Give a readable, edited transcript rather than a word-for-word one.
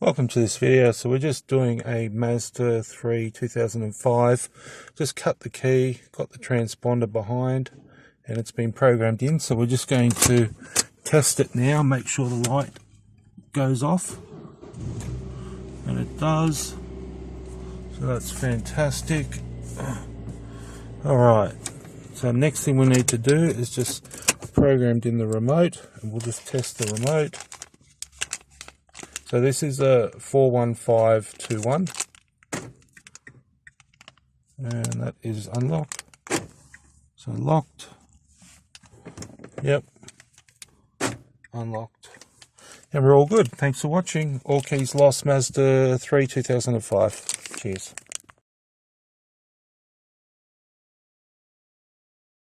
Welcome to this video. So we're just doing a Mazda 3 2005. Just cut the key, got the transponder behind, and it's been programmed in. So we're just going to test it now, make sure the light goes off, and it does. So that's fantastic. Alright, so next thing we need to do is just programmed in the remote, and we'll just test the remote. So this is a 41521, and that is unlocked. So locked, yep, unlocked, and we're all good. Thanks for watching. All keys lost, Mazda 3 2005. Cheers.